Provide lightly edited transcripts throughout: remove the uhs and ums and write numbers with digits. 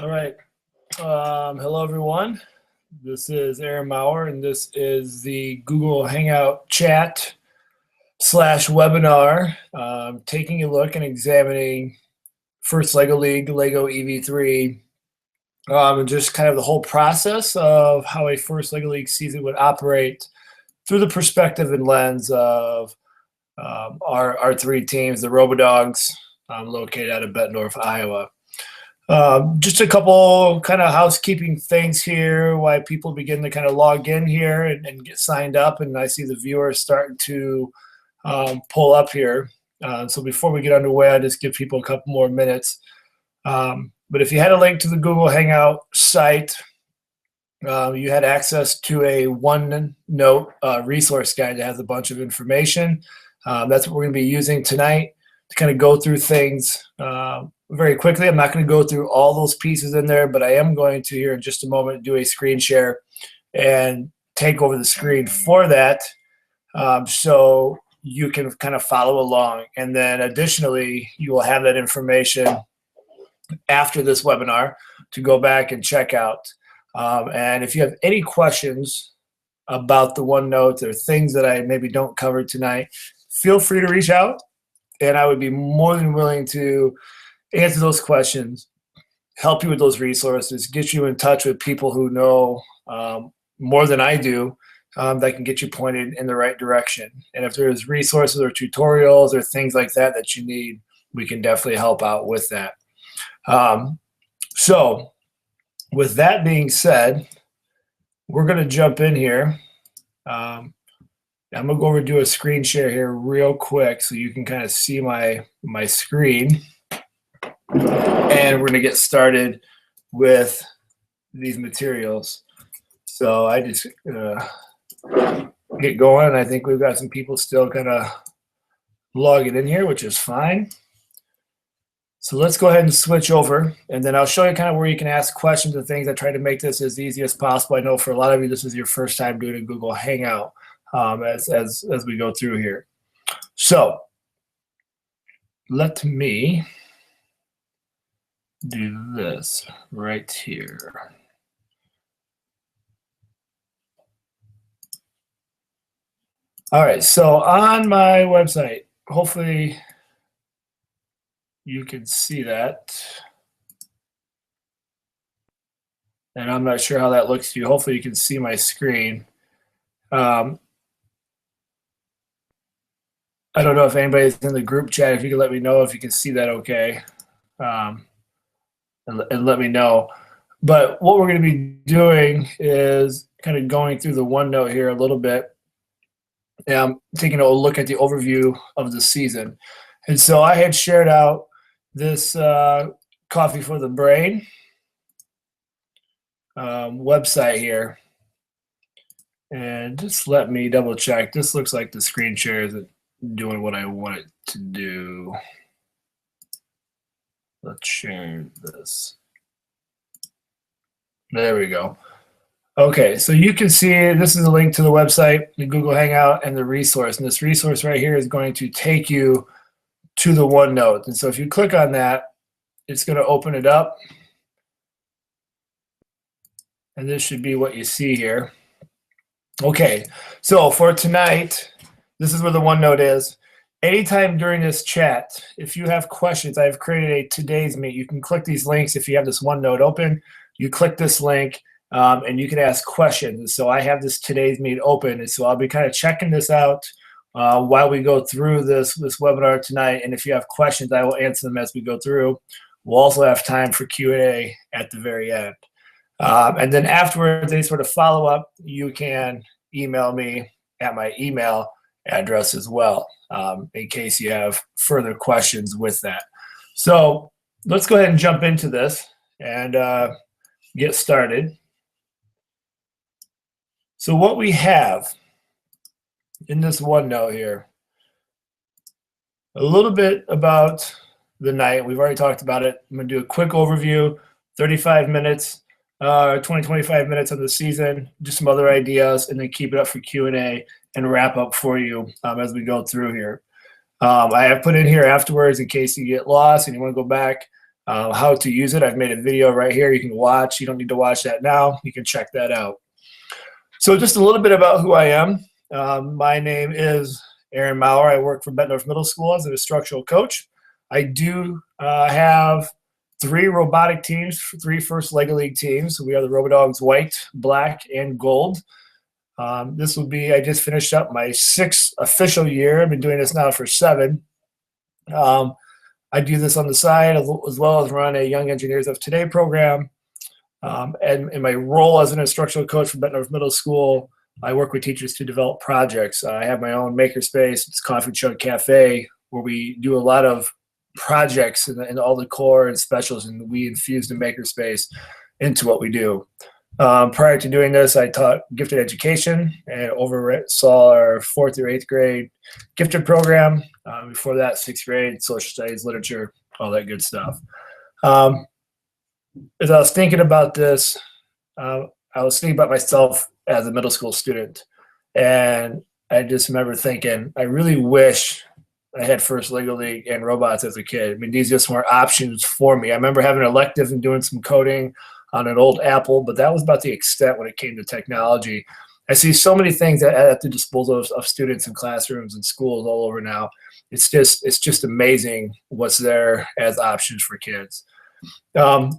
All right. Hello, everyone. This is Aaron Maurer, and this is the Google Hangout chat slash webinar, taking a look and examining first Lego League, Lego EV3, and just kind of the whole process of how a first Lego League season would operate through the perspective and lens of our three teams, the Robodogs, located out of Bettendorf, Iowa. Just a couple kind of housekeeping things here, why people begin to kind of log in here and get signed up. And I see the viewers starting to pull up here. So before we get underway, I'll just give people a couple more minutes. But if you had a link to the Google Hangout site, you had access to a OneNote resource guide that has a bunch of information. That's what we're going to be using tonight to kind of go through things very quickly. I'm not going to go through all those pieces in there, but I am going to here in just a moment do a screen share and take over the screen for that, so you can kind of follow along. And then additionally, you will have that information after this webinar to go back and check out. And if you have any questions about the OneNote or things that I maybe don't cover tonight, feel free to reach out, and I would be more than willing to answer those questions, help you with those resources, get you in touch with people who know more than I do, that can get you pointed in the right direction. And if there's resources or tutorials or things like that that you need, we can definitely help out with that. So with that being said, we're going to jump in here. I'm going to go over and do a screen share here real quick so you can kind of see my screen. And we're going to get started with these materials. So I just get going, and I think we've got some people still kind of logging in here, which is fine. So let's go ahead and switch over, and then I'll show you kind of where you can ask questions and things. I try to make this as easy as possible. I know for a lot of you, this is your first time doing a Google Hangout as we go through here. So let me do this right here. All right, so on my website, hopefully you can see that. And I'm not sure how that looks to you. Hopefully you can see my screen. I don't know if anybody's in the group chat. If you can let me know if you can see that okay. And let me know. But what we're going to be doing is kind of going through the OneNote here a little bit. And I'm taking a look at the overview of the season. And so I had shared out this Coffee for the Brain website here. And just let me double check. This looks like the screen share isn't doing what I want it to do. Let's share this. There we go. Okay, so you can see this is a link to the website, the Google Hangout, and the resource. And this resource right here is going to take you to the OneNote. And so if you click on that, it's going to open it up. And this should be what you see here. Okay, so for tonight, this is where the OneNote is. Anytime during this chat, if you have questions, I've created a today's meet. You can click these links if you have this OneNote open. You click this link, and you can ask questions. And so I have this today's meet open, and so I'll be kind of checking this out while we go through this webinar tonight. And if you have questions, I will answer them as we go through. We'll also have time for Q&A at the very end. And then afterwards, any sort of follow-up, you can email me at my email address as well, in case you have further questions with that. So let's go ahead and jump into this and get started. So what we have in this OneNote here, a little bit about the night. We've already talked about it. I'm going to do a quick overview, 35 minutes, 25 minutes of the season, just some other ideas, and then keep it up for Q&A and wrap up for you as we go through here. I have put in here afterwards, in case you get lost and you want to go back, how to use it. I've made a video right here you can watch. You don't need to watch that now. You can check that out. So just a little bit about who I am. My name is Aaron Maurer. I work for Bettendorf Middle School as an instructional coach. I do have 3 robotic teams, 3 first Lego League teams. We are the Robodogs white, black, and gold. This will be, I just finished up my 6th official year. I've been doing this now for 7. I do this on the side as well as run a Young Engineers of Today program. And in my role as an instructional coach for Bettendorf Middle School, I work with teachers to develop projects. I have my own makerspace, it's Coffee Chug Cafe, where we do a lot of projects and all the core and specials, and we infuse the makerspace into what we do. Prior to doing this, I taught gifted education and oversaw our 4th through 8th grade gifted program. Before that, 6th grade, social studies, literature, all that good stuff. As I was thinking about this, I was thinking about myself as a middle school student. And I just remember thinking, I really wish I had First Lego League and robots as a kid. I mean, these just weren't options for me. I remember having an elective and doing some coding on an old Apple, but that was about the extent when it came to technology. I see so many things at the disposal of students in classrooms and schools all over now. It's just amazing what's there as options for kids. I'm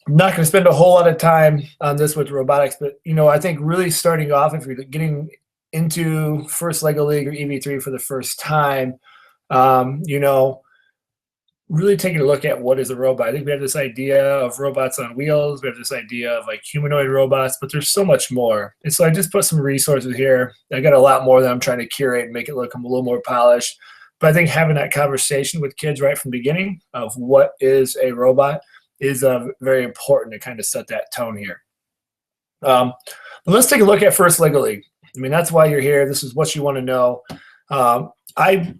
not going to spend a whole lot of time on this with robotics, but I think really starting off, if you're getting into First Lego League or EV3 for the first time, really taking a look at what is a robot. I think we have this idea of robots on wheels. We have this idea of like humanoid robots, but there's so much more. And so I just put some resources here. I got a lot more that I'm trying to curate and make it look a little more polished. But I think having that conversation with kids right from the beginning of what is a robot is very important to kind of set that tone here. But let's take a look at First Lego League. I mean, that's why you're here. This is what you want to know. I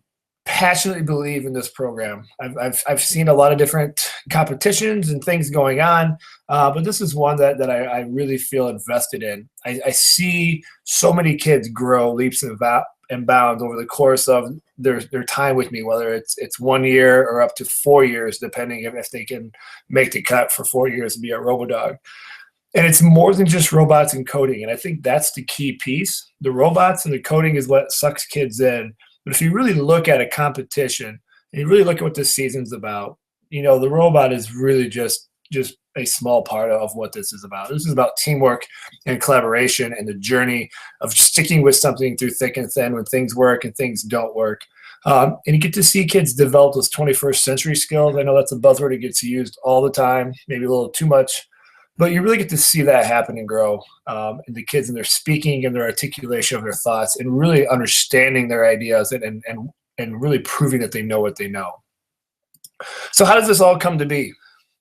passionately believe in this program. I've seen a lot of different competitions and things going on, but this is one that I really feel invested in. I see so many kids grow leaps and bounds over the course of their time with me, whether it's 1 year or up to 4 years, depending if they can make the cut for 4 years to be a Robodog. And it's more than just robots and coding, and I think that's the key piece. The robots and the coding is what sucks kids in. But if you really look at a competition and you really look at what this season's about, the robot is really just a small part of what this is about. This is about teamwork and collaboration and the journey of sticking with something through thick and thin when things work and things don't work. And you get to see kids develop those 21st century skills. I know that's a buzzword that gets used all the time, maybe a little too much. But you really get to see that happen and grow in the kids and their speaking and their articulation of their thoughts and really understanding their ideas and really proving that they know what they know. So how does this all come to be?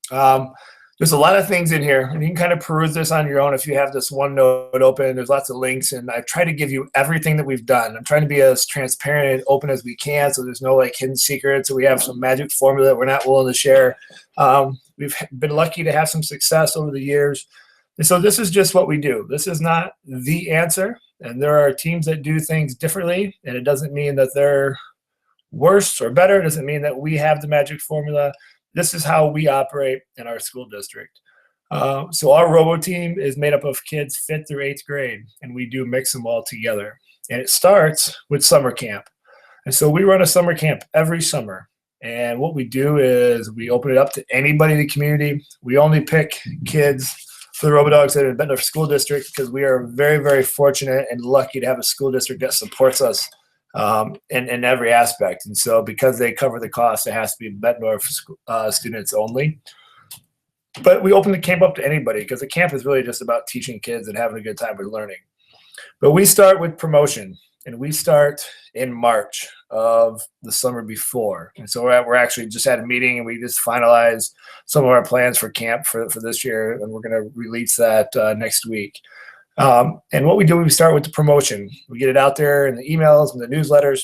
There's a lot of things in here, and you can kind of peruse this on your own if you have this OneNote open. There's lots of links, and I've tried to give you everything that we've done. I'm trying to be as transparent and open as we can, so there's no hidden secrets, so we have some magic formula that we're not willing to share. We've been lucky to have some success over the years, and so this is just what we do. This is not the answer, and there are teams that do things differently, and it doesn't mean that they're worse or better. It doesn't mean that we have the magic formula. This is how we operate in our school district. So our Robo team is made up of kids 5th through 8th grade, and we do mix them all together. And it starts with summer camp. And so we run a summer camp every summer. And what we do is we open it up to anybody in the community. We only pick kids for the Robodogs that are in Bettendorf School District because we are very, very fortunate and lucky to have a school district that supports us in every aspect. And so because they cover the cost, it has to be Bettendorf students only. But we open the camp up to anybody because the camp is really just about teaching kids and having a good time with learning. But we start with promotion, and we start in March of the summer before. And so we're actually just had a meeting, and we just finalized some of our plans for camp for this year, and we're going to release that next week. And what we do, we start with the promotion. We get it out there in the emails and the newsletters.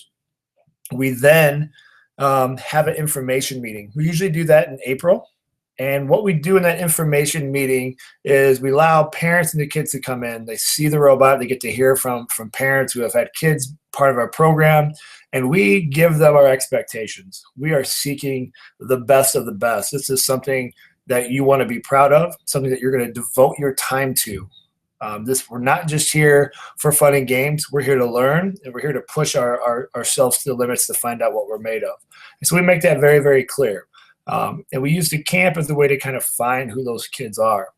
We then have an information meeting. We usually do that in April. And what we do in that information meeting is we allow parents and the kids to come in. They see the robot. They get to hear from parents who have had kids part of our program, and we give them our expectations. We are seeking the best of the best. This is something that you want to be proud of, something that you're going to devote your time to. We're not just here for fun and games. We're here to learn, and we're here to push ourselves to the limits to find out what we're made of. And so we make that very, very clear. And we use the camp as a way to kind of find who those kids are.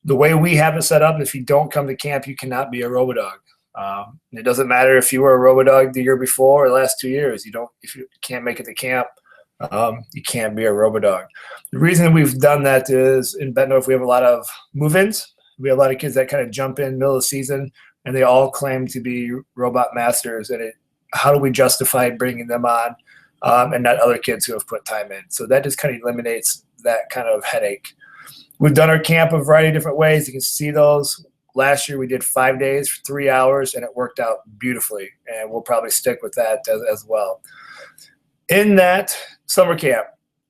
The way we have it set up, if you don't come to camp, you cannot be a Robodog. It doesn't matter if you were a Robodog the year before or the last 2 years. If you can't make it to camp, you can't be a Robodog. The reason we've done that is in Bettendorf we have a lot of move-ins. We have a lot of kids that kind of jump in middle of the season, and they all claim to be robot masters. And how do we justify bringing them on and not other kids who have put time in? So that just kind of eliminates that kind of headache. We've done our camp a variety of different ways. You can see those. Last year we did 5 days for 3 hours, and it worked out beautifully. And we'll probably stick with that as well. In that summer camp,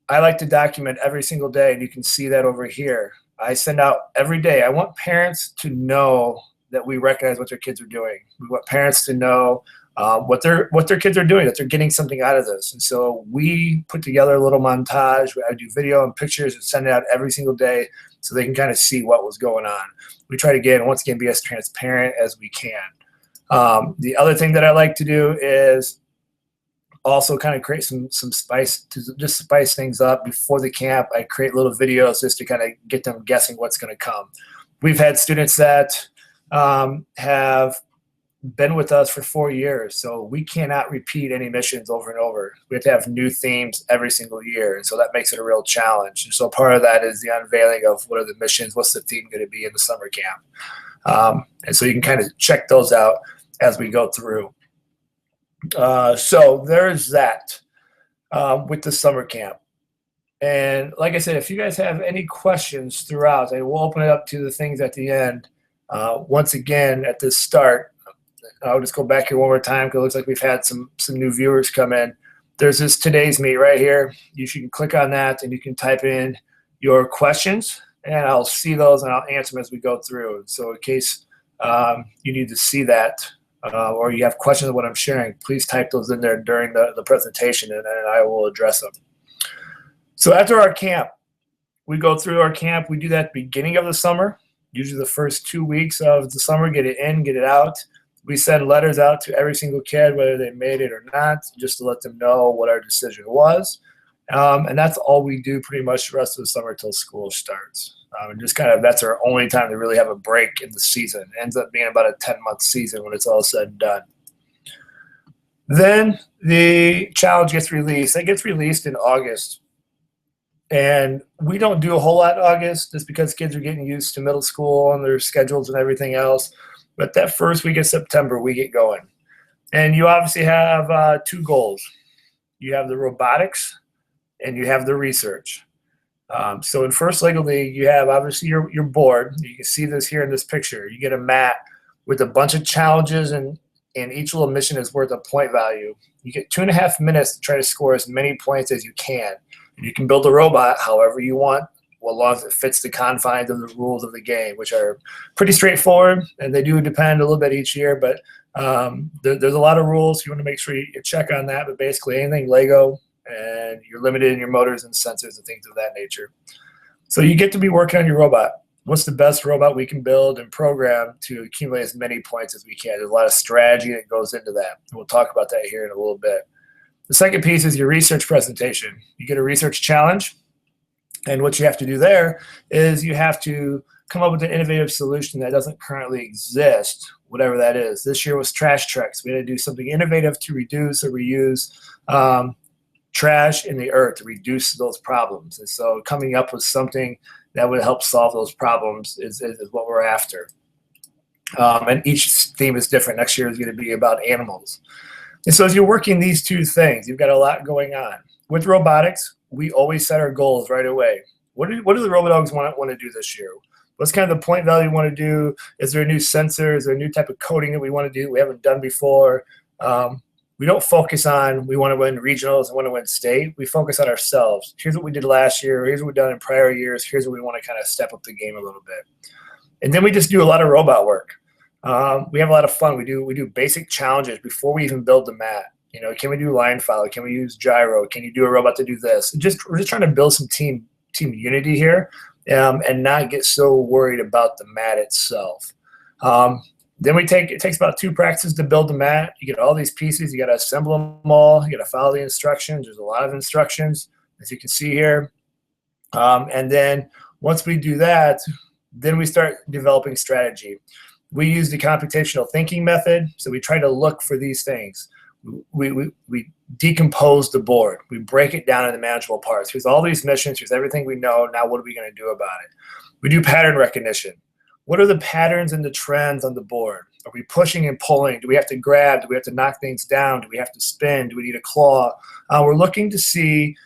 I like to document every single day, and you can see that over here. I send out every day. I want parents to know that we recognize what their kids are doing. We want parents to know what their kids are doing, that they're getting something out of this. And so we put together a little montage. I do video and pictures and send it out every single day so they can kind of see what was going on. We try to, once again, be as transparent as we can. The other thing that I like to do is also kind of create some spice to just spice things up before the camp. I create little videos just to kind of get them guessing what's going to come. We've had students that have been with us for 4 years, so we cannot repeat any missions over and over. We have to have new themes every single year, and so that makes it a real challenge. And so part of that is the unveiling of what are the missions, what's the theme going to be in the summer camp. And so you can kind of check those out as we go through. So there's that with the summer camp. And like I said, if you guys have any questions throughout, and we'll open it up to the things at the end. Once again, at the start, I'll just go back here one more time because it looks like we've had some new viewers come in. There's this today's meet right here. You can click on that and you can type in your questions, and I'll see those and I'll answer them as we go through. So in case you need to see that, or you have questions of what I'm sharing, please type those in there during the presentation, and I will address them. So after our camp, we go through our camp. We do that at the beginning of the summer, usually the first 2 weeks of the summer, get it in, get it out. We send letters out to every single kid, whether they made it or not, just to let them know what our decision was. And that's all we do pretty much the rest of the summer till school starts. And just kind of, that's our only time to really have a break in the season. It ends up being about a 10-month season when it's all said and done. Then the challenge gets released. It gets released in August. And we don't do a whole lot in August just because kids are getting used to middle school and their schedules and everything else. But that first week of September, we get going. And you obviously have 2 goals. You have the robotics and you have the research. So in first Lego League, you have obviously your board. You can see this here in this picture. You get a mat with a bunch of challenges, and each little mission is worth a point value. You get 2.5 minutes to try to score as many points as you can. And you can build a robot however you want, as long as it fits the confines of the rules of the game, which are pretty straightforward, and they do depend a little bit each year, but there's a lot of rules. You want to make sure you check on that, but basically anything Lego, and you're limited in your motors and sensors and things of that nature. So you get to be working on your robot. What's the best robot we can build and program to accumulate as many points as we can? There's a lot of strategy that goes into that. And we'll talk about that here in a little bit. The second piece is your research presentation. You get a research challenge. And what you have to do there is you have to come up with an innovative solution that doesn't currently exist, whatever that is. This year was trash trucks. We had to do something innovative to reduce or reuse trash in the earth, to reduce those problems. And so coming up with something that would help solve those problems is what we're after. And each theme is different. Next year is going to be about animals. And so as you're working these 2 things, you've got a lot going on. With robotics, we always set our goals right away. What do the Robodogs want to do this year? What's kind of the point value we want to do? Is there a new sensor? Is there a new type of coding that we want to do that we haven't done before? we don't focus on we want to win regionals and want to win state. We focus on ourselves. Here's what we did last year. Here's what we've done in prior years. Here's what we want to kind of step up the game a little bit. And then we just do a lot of robot work. We have a lot of fun. We do basic challenges before we even build the mat. You know, can we do line follow? Can we use gyro? Can you do a robot to do this? We're just trying to build some team unity here, and not get so worried about the mat itself. Then it takes about 2 practices to build the mat. You get all these pieces. You got to assemble them all. You got to follow the instructions. There's a lot of instructions, as you can see here. And then once we do that, then we start developing strategy. We use the computational thinking method. So we try to look for these things. We decompose the board. We break it down into manageable parts. Here's all these missions. Here's everything we know. Now what are we going to do about it? We do pattern recognition. What are the patterns and the trends on the board? Are we pushing and pulling? Do we have to grab? Do we have to knock things down? Do we have to spin? Do we need a claw? We're looking to see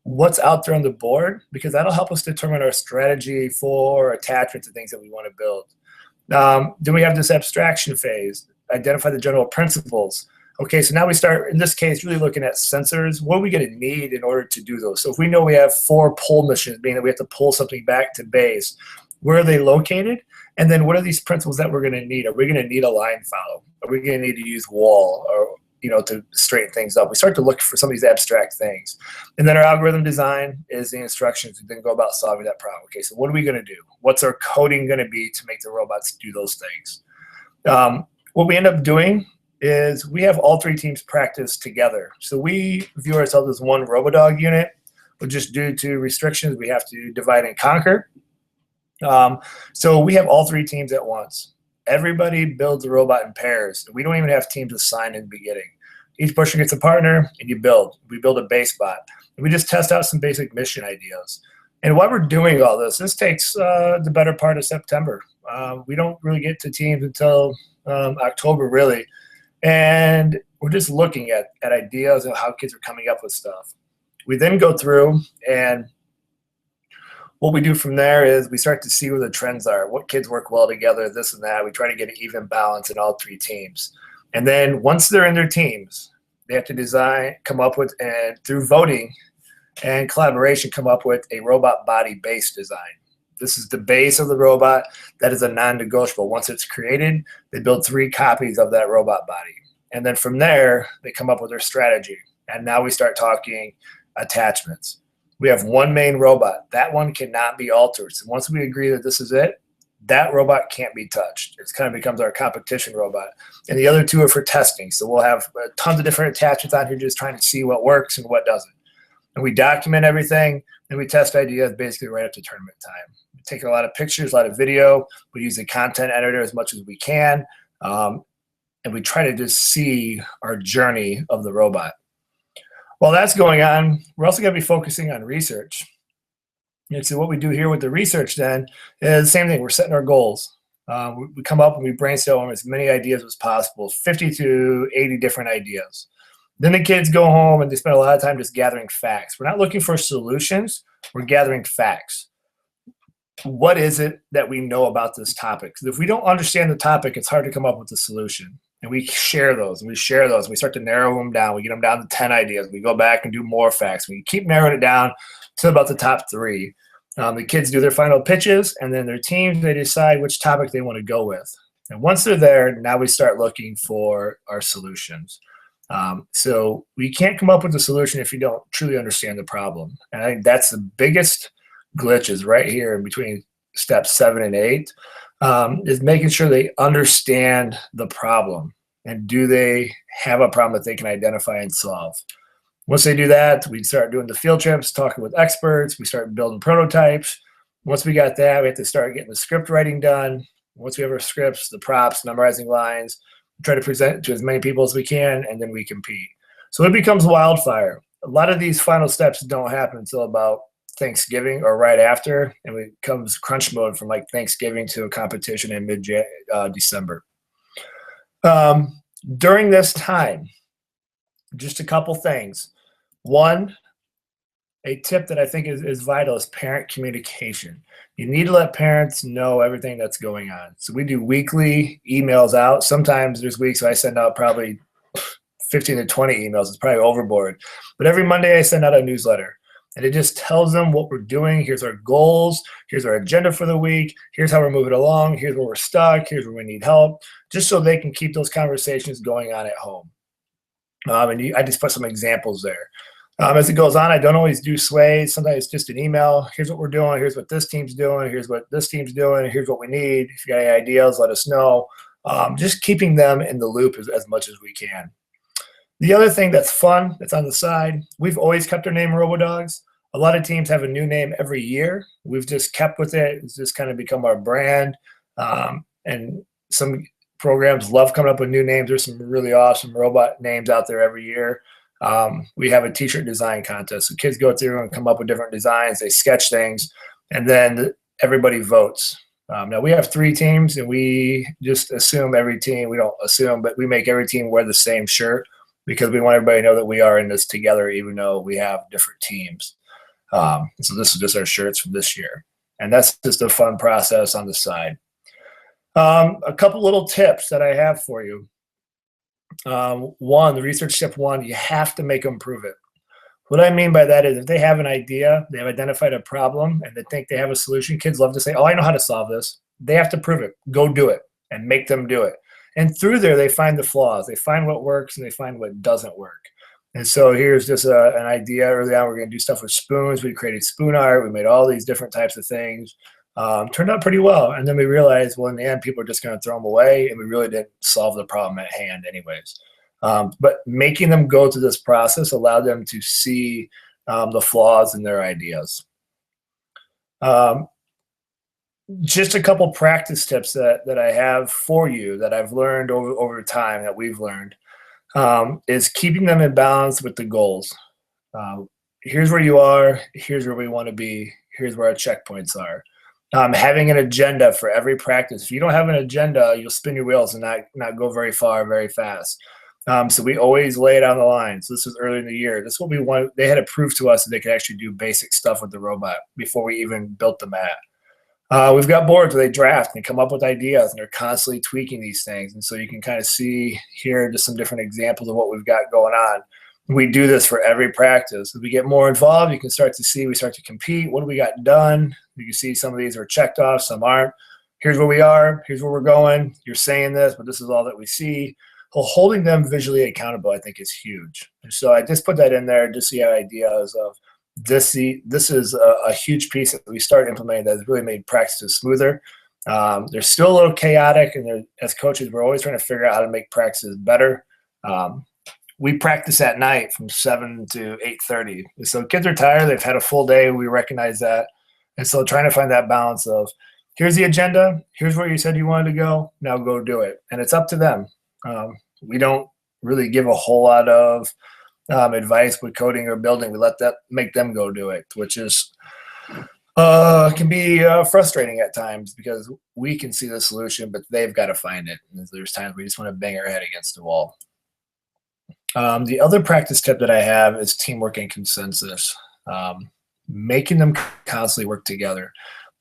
what's out there on the board, because that'll help us determine our strategy for attachments and things that we want to build. Then we have this abstraction phase, identify the general principles. Okay, so now we start, in this case, really looking at sensors. What are we going to need in order to do those? So if we know we have 4 pull missions, meaning that we have to pull something back to base, where are they located? And then what are these principles that we're going to need? Are we going to need a line follow? Are we going to need to use wall, or to straighten things up? We start to look for some of these abstract things. And then our algorithm design is the instructions to then go about solving that problem. Okay, so what are we going to do? What's our coding going to be to make the robots do those things? What we end up doing is we have all 3 teams practice together. So we view ourselves as one Robodog unit, but just due to restrictions, we have to divide and conquer. So we have all 3 teams at once. Everybody builds a robot in pairs. We don't even have teams assigned in the beginning. Each pusher gets a partner, and you build. We build a base bot. And we just test out some basic mission ideas. And while we're doing all this takes the better part of September. We don't really get to teams until October, really. And we're just looking at ideas of how kids are coming up with stuff. We then go through, and what we do from there is we start to see where the trends are, what kids work well together, this and that. We try to get an even balance in all 3 teams. And then once they're in their teams, they have to come up with, and through voting and collaboration, come up with a robot body base design. This is the base of the robot. That is a non-negotiable. Once it's created, they build 3 copies of that robot body. And then from there, they come up with their strategy. And now we start talking attachments. We have 1 main robot. That one cannot be altered. So once we agree that this is it, that robot can't be touched. It kind of becomes our competition robot. And the other 2 are for testing. So we'll have tons of different attachments on here just trying to see what works and what doesn't. And we document everything, and we test ideas basically right up to tournament time. We take a lot of pictures, a lot of video. We use the content editor as much as we can. And we try to just see our journey of the robot. While that's going on, we're also going to be focusing on research. And so what we do here with the research then is the same thing. We're setting our goals. We come up and we brainstorm as many ideas as possible, 50 to 80 different ideas. Then the kids go home and they spend a lot of time just gathering facts. We're not looking for solutions. We're gathering facts. What is it that we know about this topic? Because if we don't understand the topic, it's hard to come up with a solution. And we share those, and we share those. And we start to narrow them down. We get them down to 10 ideas. We go back and do more facts. We keep narrowing it down to about the top 3. The kids do their final pitches, and then their teams, they decide which topic they want to go with. And once they're there, now we start looking for our solutions. So we can't come up with a solution if you don't truly understand the problem. And I think that's the biggest glitch, is right here in between steps 7 and 8. Is making sure they understand the problem, and do they have a problem that they can identify and solve. Once they do that, we start doing the field trips, talking with experts. We start building prototypes. Once we got that, we have to start getting the script writing done. Once we have our scripts, the props, memorizing lines, we try to present it to as many people as we can, and then we compete. So it becomes wildfire. A lot of these final steps don't happen until about Thanksgiving or right after, and it comes crunch mode from like Thanksgiving to a competition in mid-December. During this time, just a couple things. One, a tip that I think is vital is parent communication. You need to let parents know everything that's going on. So we do weekly emails out. Sometimes there's weeks I send out probably 15 to 20 emails. It's probably overboard. But every Monday I send out a newsletter. And it just tells them what we're doing. Here's our goals. Here's our agenda for the week. Here's how we're moving along. Here's where we're stuck. Here's where we need help, just so they can keep those conversations going on at home. I just put some examples there. As it goes on, I don't always do sways. Sometimes it's just an email. Here's what we're doing. Here's what this team's doing. Here's what this team's doing. Here's what we need. If you got any ideas, let us know. Just keeping them in the loop as much as we can. The other thing that's fun, that's on the side, we've always kept our name Robodogs. A lot of teams have a new name every year. We've just kept with it. It's just kind of become our brand. And some programs love coming up with new names. There's some really awesome robot names out there every year. We have a t-shirt design contest. So kids go through and come up with different designs. They sketch things, and then everybody votes. Now, we have 3 teams, and we just assume every team, we don't assume, but we make every team wear the same shirt, because we want everybody to know that we are in this together, even though we have different teams. So this is just our shirts from this year. And that's just a fun process on the side. A couple little tips that I have for you. One, the research tip 1, you have to make them prove it. What I mean by that is if they have an idea, they've identified a problem, and they think they have a solution, kids love to say, oh, I know how to solve this. They have to prove it. Go do it and make them do it. And through there, they find the flaws. They find what works, and they find what doesn't work. And so here's just an idea. Early on, we're going to do stuff with spoons. We created spoon art. We made all these different types of things. Turned out pretty well. And then we realized, well, in the end, people are just going to throw them away, and we really didn't solve the problem at hand anyways. But making them go through this process allowed them to see the flaws in their ideas. Just a couple practice tips that I have for you that I've learned over time, that we've learned, is keeping them in balance with the goals. Here's where you are. Here's where we want to be. Here's where our checkpoints are. Having an agenda for every practice. If you don't have an agenda, you'll spin your wheels and not go very far, very fast. So we always lay it on the line. So this was early in the year. This is what we want. They had to prove to us that they could actually do basic stuff with the robot before we even built the mat. We've got boards where they draft and come up with ideas, and they're constantly tweaking these things. And so you can kind of see here just some different examples of what we've got going on. We do this for every practice. As we get more involved, you can start to see, we start to compete. What do we got done? You can see some of these are checked off, some aren't. Here's where we are. Here's where we're going. You're saying this, but this is all that we see. Well, holding them visually accountable, I think, is huge. And so I just put that in there just so you have ideas of this is a huge piece that we started implementing that has really made practices smoother. They're still a little chaotic, and as coaches, we're always trying to figure out how to make practices better. We practice at night from 7 to 8:30. So kids are tired. They've had a full day. We recognize that. And so trying to find that balance of here's the agenda. Here's where you said you wanted to go. Now go do it. And it's up to them. We don't really give a whole lot of advice with coding or building. We make them go do it, which is can be frustrating at times because we can see the solution, but they've got to find it. And there's times we just want to bang our head against the wall. The other practice tip that I have is teamwork and consensus, making them constantly work together.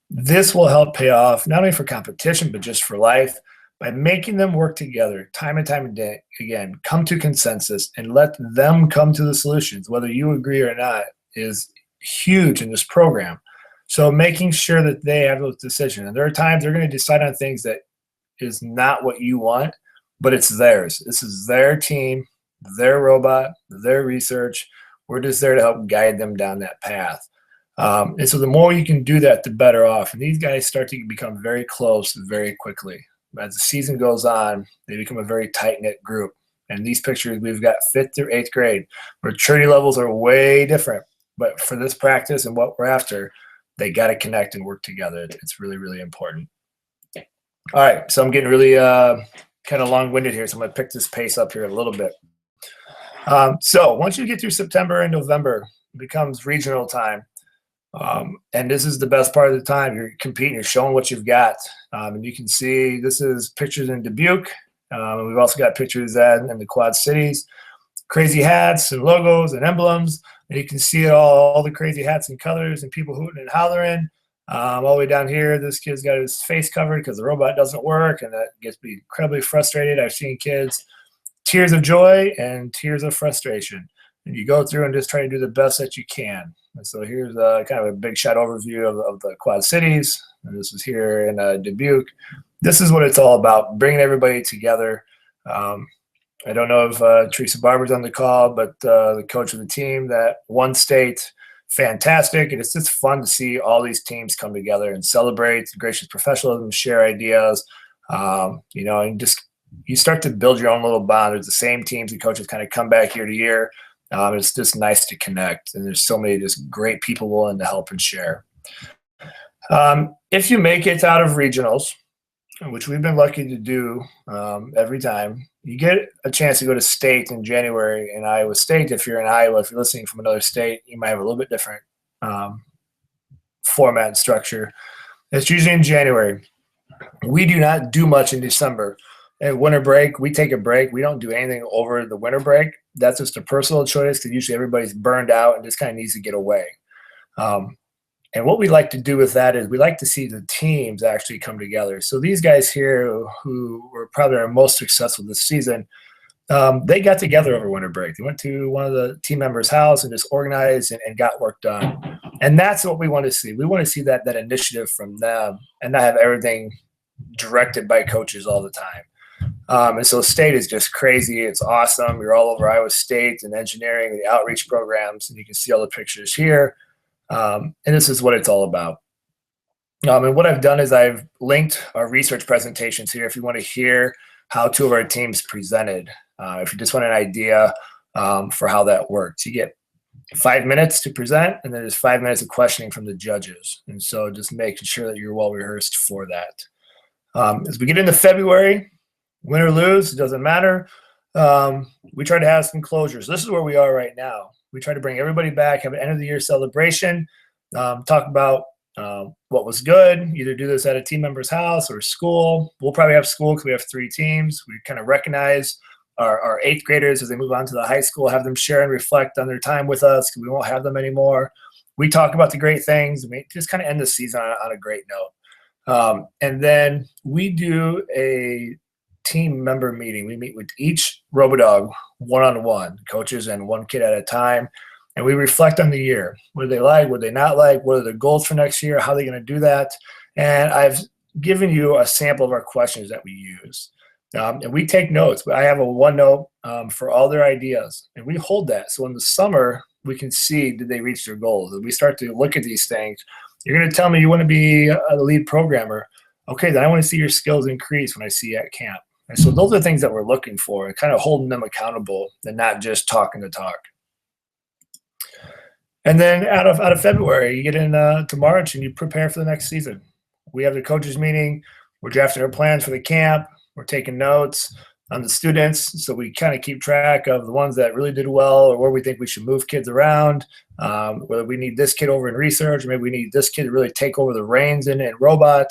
This will help pay off not only for competition, but just for life. By making them work together time and time again, come to consensus and let them come to the solutions, whether you agree or not, is huge in this program. So making sure that they have those decisions. And there are times they're going to decide on things that is not what you want, but it's theirs. This is their team, their robot, their research. We're just there to help guide them down that path. And so the more you can do that, the better off. And these guys start to become very close very quickly. As the season goes on, they become a very tight-knit group. And these pictures, we've got 5th through 8th grade. Maturity levels are way different. But for this practice and what we're after, they got to connect and work together. It's really, really important. All right, so I'm getting really kind of long-winded here, so I'm going to pick this pace up here a little bit. So once you get through September and November, it becomes regional time. And this is the best part of the time. You're competing, you're showing what you've got. And you can see this is pictures in Dubuque. And we've also got pictures in the Quad Cities, crazy hats and logos and emblems. And you can see it all the crazy hats and colors and people hooting and hollering. All the way down here, this kid's got his face covered because the robot doesn't work, and that gets me incredibly frustrated. I've seen kids tears of joy and tears of frustration. And you go through and just try to do the best that you can. And so here's kind of a big shot overview of the Quad Cities. And this is here in Dubuque. This is what it's all about, bringing everybody together. I don't know if Teresa Barber's on the call, but the coach of the team that won state, fantastic. And it's just fun to see all these teams come together and celebrate gracious professionalism, share ideas, and just you start to build your own little bond. There's the same teams and coaches kind of come back year to year. It's just nice to connect, and there's so many just great people willing to help and share. If you make it out of regionals, which we've been lucky to do every time, you get a chance to go to state in January in Iowa State. If you're in Iowa, if you're listening from another state, you might have a little bit different format and structure. It's usually in January. We do not do much in December. At winter break, we take a break. We don't do anything over the winter break. That's just a personal choice because usually everybody's burned out and just kind of needs to get away. And what we like to do with that is we like to see the teams actually come together. So these guys here who were probably our most successful this season, they got together over winter break. They went to one of the team members' house and just organized and got work done. And that's what we want to see. We want to see that initiative from them and not have everything directed by coaches all the time. And so state is just crazy. It's awesome. You're all over Iowa State and engineering and the outreach programs, and you can see all the pictures here. And this is what it's all about. And what I've done is I've linked our research presentations here if you want to hear how two of our teams presented. If you just want an idea for how that works, you get 5 minutes to present, and then there's 5 minutes of questioning from the judges. And so just making sure that you're well rehearsed for that. As we get into February, win or lose, it doesn't matter. We try to have some closures. This is where we are right now. We try to bring everybody back, have an end of the year celebration, talk about what was good, either do this at a team member's house or school. We'll probably have school because we have 3 teams. We kind of recognize our 8th graders as they move on to the high school, have them share and reflect on their time with us because we won't have them anymore. We talk about the great things. We just kind of end the season on a great note. And then we do a team member meeting. We meet with each Robodog one-on-one, coaches and one kid at a time, and we reflect on the year. What did they like? What did they not like? What are the goals for next year? How are they going to do that? And I've given you a sample of our questions that we use. And we take notes. I have a OneNote for all their ideas, and we hold that. So in the summer, we can see, did they reach their goals? And we start to look at these things. You're going to tell me you want to be a lead programmer. Okay, then I want to see your skills increase when I see you at camp. And so those are things that we're looking for, kind of holding them accountable and not just talking the talk. And then out of February, you get into March and you prepare for the next season. We have the coaches meeting. We're drafting our plans for the camp. We're taking notes on the students. So we kind of keep track of the ones that really did well or where we think we should move kids around, whether we need this kid over in research, or maybe we need this kid to really take over the reins in robot.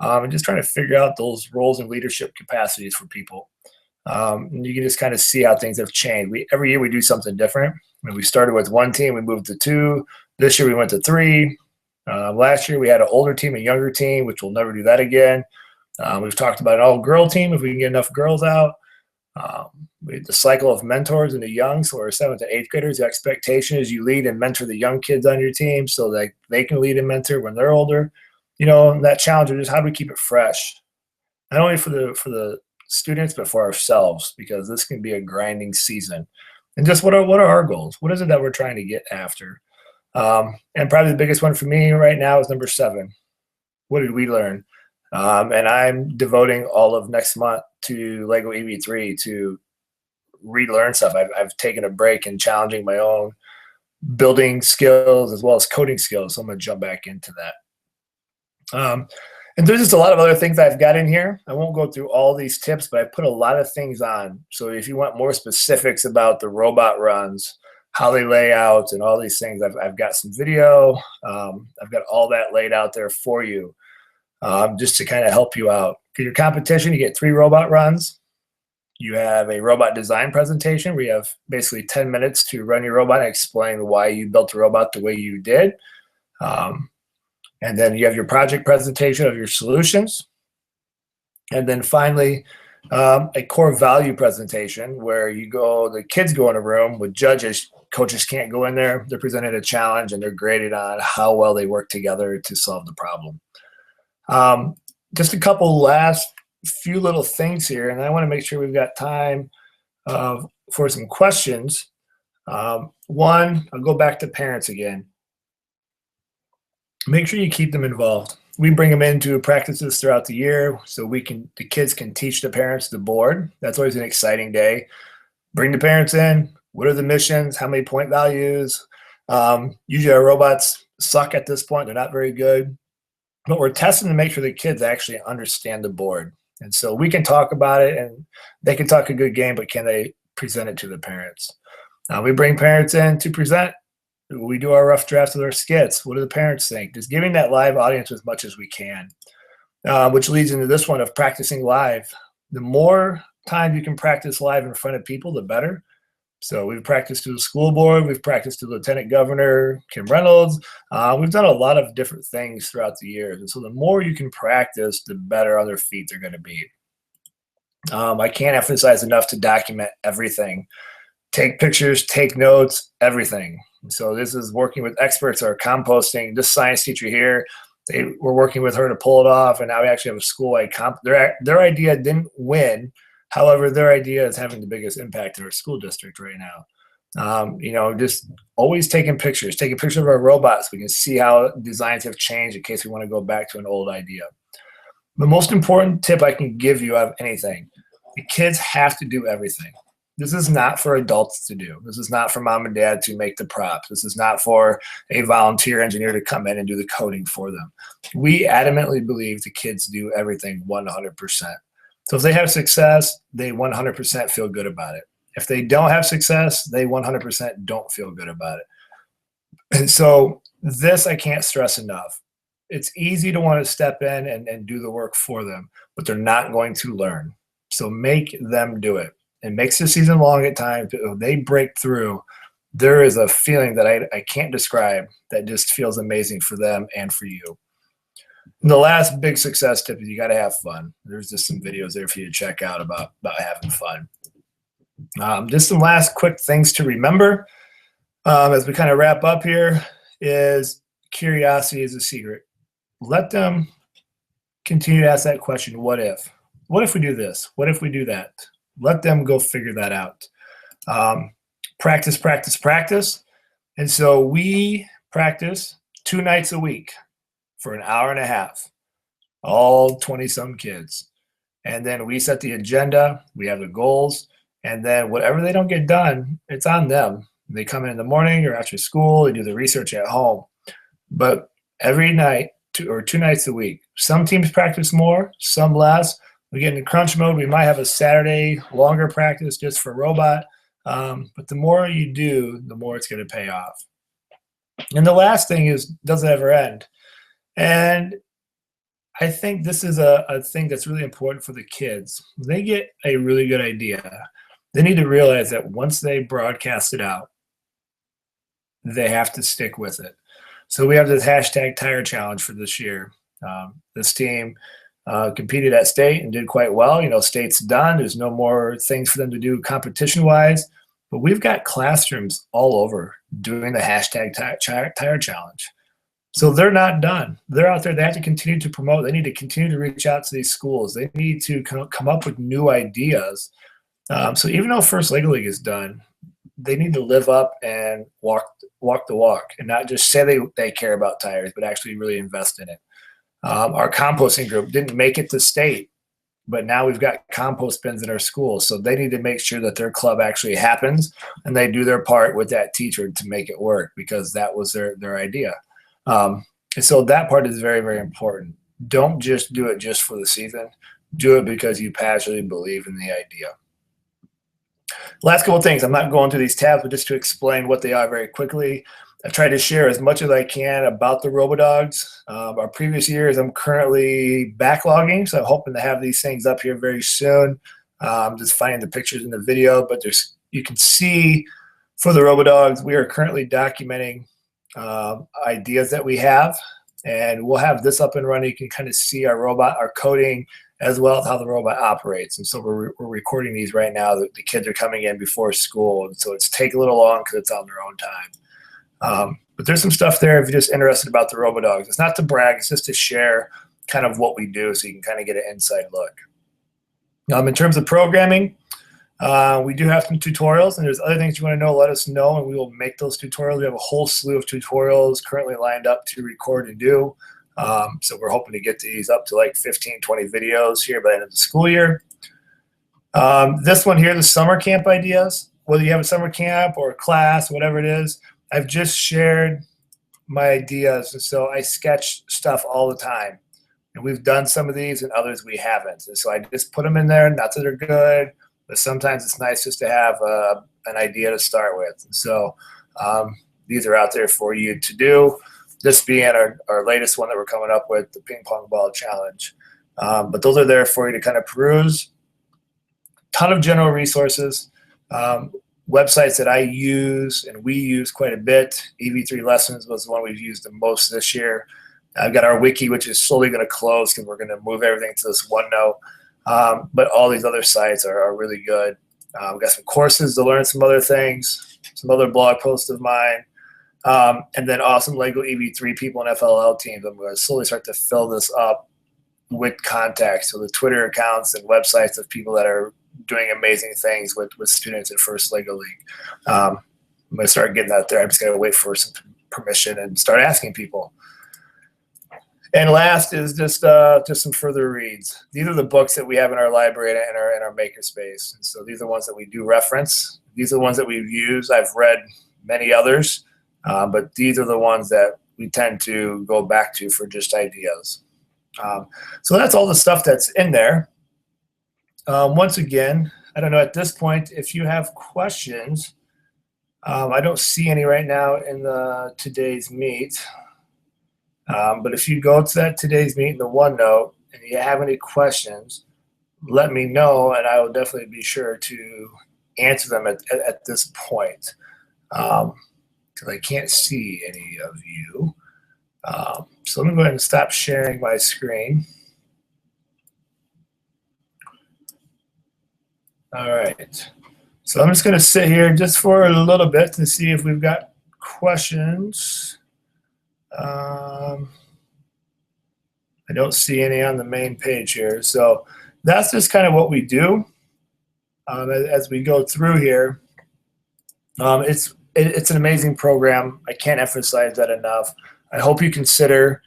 And just trying to figure out those roles and leadership capacities for people. And you can just kind of see how things have changed. Every year we do something different. I mean, we started with 1 team, we moved to 2. This year we went to 3. Last year we had an older team, a younger team, which we'll never do that again. We've talked about an all-girl team if we can get enough girls out. We had the cycle of mentors in the young, so our 7th to 8th graders. The expectation is you lead and mentor the young kids on your team so that they can lead and mentor when they're older. That challenge is how do we keep it fresh, not only for the students but for ourselves, because this can be a grinding season. And just what are our goals? What is it that we're trying to get after? And probably the biggest one for me right now is number 7. What did we learn? And I'm devoting all of next month to Lego EV3 to relearn stuff. I've taken a break in challenging my own building skills as well as coding skills, so I'm going to jump back into that. And there's just a lot of other things I've got in here. I won't go through all these tips, but I put a lot of things on. So if you want more specifics about the robot runs, how they lay out and all these things, I've got some video. I've got all that laid out there for you just to kind of help you out. For your competition, you get 3 robot runs. You have a robot design presentation where you have basically 10 minutes to run your robot and explain why you built the robot the way you did. And then you have your project presentation of your solutions. And then finally, A core value presentation where the kids go in a room with judges. Coaches can't go in there. They're presented a challenge and they're graded on how well they work together to solve the problem. Just a couple last few little things here, and I want to make sure we've got time for some questions. One, I'll go back to parents again. Make sure you keep them involved. We bring them into practices throughout the year so the kids can teach the parents the board. That's always an exciting day. Bring the parents in. What are the missions? How many point values? Usually our robots suck at this point. They're not very good. But we're testing to make sure the kids actually understand the board. And so we can talk about it and they can talk a good game, but can they present it to the parents? We bring parents in to present. We do our rough drafts of our skits. What do the parents think? Just giving that live audience as much as we can, which leads into this one of practicing live. The more time you can practice live in front of people, the better. So we've practiced to the school board. We've practiced to Lieutenant Governor Kim Reynolds. We've done a lot of different things throughout the years. And so the more you can practice, the better on their feet they're going to be. I can't emphasize enough to document everything. Take pictures, take notes, everything. So this is working with experts or composting. This science teacher here, we're working with her to pull it off. And now we actually have a school-wide comp. Their idea didn't win. However, their idea is having the biggest impact in our school district right now. Just always taking pictures of our robots. We can see how designs have changed in case we want to go back to an old idea. The most important tip I can give you out of anything, the kids have to do everything. This is not for adults to do. This is not for mom and dad to make the props. This is not for a volunteer engineer to come in and do the coding for them. We adamantly believe the kids do everything 100%. So if they have success, they 100% feel good about it. If they don't have success, they 100% don't feel good about it. And so this I can't stress enough. It's easy to want to step in and do the work for them, but they're not going to learn. So make them do it. It makes the season long at times. If they break through, there is a feeling that I can't describe that just feels amazing for them and for you. And the last big success tip is you got to have fun. There's just some videos there for you to check out about having fun. Just some last quick things to remember as we kind of wrap up here is curiosity is a secret. Let them continue to ask that question, what if? What if we do this? What if we do that? Let them go figure that out. Practice, practice, practice. And so we practice 2 nights a week for an hour and a half, all 20-some kids. And then we set the agenda, we have the goals, and then whatever they don't get done, it's on them. They come in the morning or after school, they do the research at home. But every night, 2 nights a week, some teams practice more, some less. We get into crunch mode, we might have a Saturday longer practice just for robot. But the more you do, the more it's going to pay off. And the last thing is, does it ever end? And I think this is a thing that's really important for the kids. They get a really good idea. They need to realize that once they broadcast it out, they have to stick with it. So we have this hashtag tire challenge for this year. This team competed at state and did quite well. State's done. There's no more things for them to do competition-wise. But we've got classrooms all over doing the hashtag tire challenge. So they're not done. They're out there. They have to continue to promote. They need to continue to reach out to these schools. They need to come up with new ideas. So even though First Lego League is done, they need to live up and walk the walk and not just say they care about tires, but actually really invest in it. Our composting group didn't make it to state, but now we've got compost bins in our schools. So they need to make sure that their club actually happens and they do their part with that teacher to make it work because that was their idea. And so that part is very, very important. Don't just do it just for the season. Do it because you passionately believe in the idea. Last couple of things. I'm not going through these tabs, but just to explain what they are very quickly. I try to share as much as I can about the Robodogs. Our previous years, I'm currently backlogging, so I'm hoping to have these things up here very soon. Just finding the pictures in the video, but you can see for the Robodogs, we are currently documenting ideas that we have, and we'll have this up and running. You can kind of see our robot, our coding, as well as how the robot operates. And so we're recording these right now. The kids are coming in before school, and so it's taking a little long because it's on their own time. But there's some stuff there if you're just interested about the Robodogs. It's not to brag, it's just to share kind of what we do so you can kind of get an inside look. In terms of programming, we do have some tutorials, and there's other things you want to know, let us know, and we will make those tutorials. We have a whole slew of tutorials currently lined up to record and do. So we're hoping to get these up to like 15, 20 videos here by the end of the school year. This one here, the summer camp ideas, whether you have a summer camp or a class, whatever it is, I've just shared my ideas. And so I sketch stuff all the time. And we've done some of these and others we haven't. And so I just put them in there, not that they're good, but sometimes it's nice just to have an idea to start with. And so these are out there for you to do. This being our latest one that we're coming up with, the ping pong ball challenge. But those are there for you to kind of peruse. Ton of general resources, websites that I use and we use quite a bit. EV3 Lessons was the one we've used the most this year. I've got our wiki, which is slowly going to close because we're going to move everything to this OneNote. But all these other sites are really good. We've got some courses to learn some other things, some other blog posts of mine. And then awesome Lego EV3 people and FLL teams. I'm going to slowly start to fill this up with contacts. So the Twitter accounts and websites of people that are doing amazing things with students at First Lego League. I'm going to start getting that there. I'm just going to wait for some permission and start asking people. And last is just some further reads. These are the books that we have in our library and in our makerspace. And so these are the ones that we do reference. These are the ones that we've used. I've read many others. But these are the ones that we tend to go back to for just ideas. So that's all the stuff that's in there. Once again, I don't know at this point if you have questions. I don't see any right now in the today's meet. But if you go to that today's meet in the OneNote and you have any questions, let me know, and I will definitely be sure to answer them at this point. Because I can't see any of you. So let me go ahead and stop sharing my screen. All right. So I'm just going to sit here just for a little bit to see if we've got questions. I don't see any on the main page here. So that's just kind of what we do as we go through here. It's an amazing program. I can't emphasize that enough. I hope you consider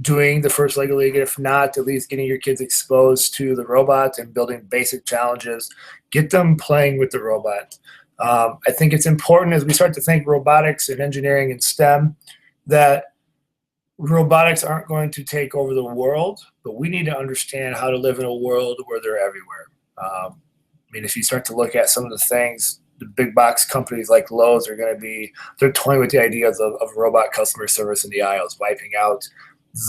doing the First Lego League. If not, at least getting your kids exposed to the robots and building basic challenges. Get them playing with the robot. I think it's important as we start to think robotics and engineering and STEM that robotics aren't going to take over the world, but we need to understand how to live in a world where they're everywhere. I mean, if you start to look at some of the things, the big box companies like Lowe's are going to be, they're toying with the ideas of robot customer service in the aisles, wiping out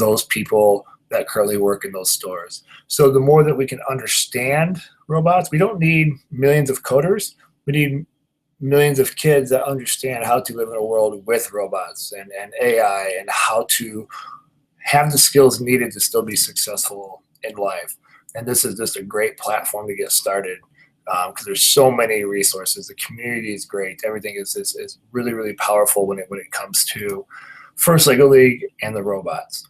those people that currently work in those stores. So the more that we can understand robots, we don't need millions of coders. We need millions of kids that understand how to live in a world with robots and AI and how to have the skills needed to still be successful in life. And this is just a great platform to get started because there's so many resources. The community is great. Everything is really, really powerful when it comes to First Lego League and the robots.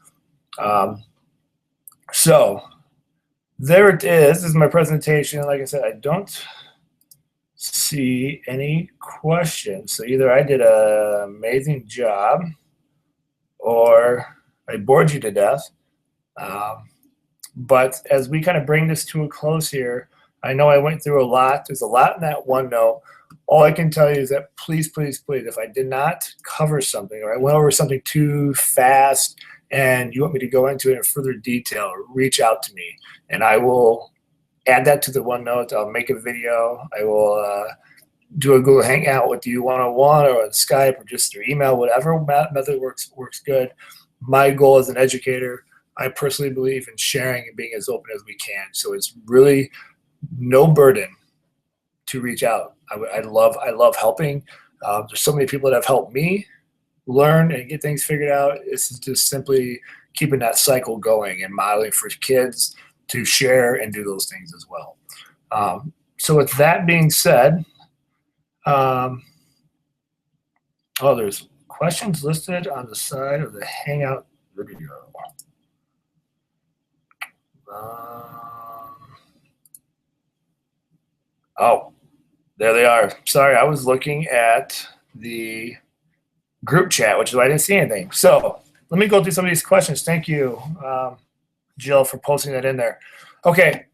So there it is. This is my presentation. Like I said, I don't see any questions. So either I did an amazing job or I bored you to death. But as we kind of bring this to a close here, I know I went through a lot. There's a lot in that OneNote. All I can tell you is that please, please, please, if I did not cover something or I went over something too fast and you want me to go into it in further detail, reach out to me and I will add that to the OneNote. I'll make a video. I will do a Google Hangout with you one-on-one or on Skype or just through email, whatever method works good. My goal as an educator, I personally believe in sharing and being as open as we can. So it's really no burden to reach out. I love helping. There's so many people that have helped me learn and get things figured out. This is just simply keeping that cycle going and modeling for kids to share and do those things as well. So with that being said, there's questions listed on the side of the Hangout video. There they are. Sorry, I was looking at the group chat, which is why I didn't see anything. So let me go through some of these questions. Thank you, Jill, for posting that in there. Okay.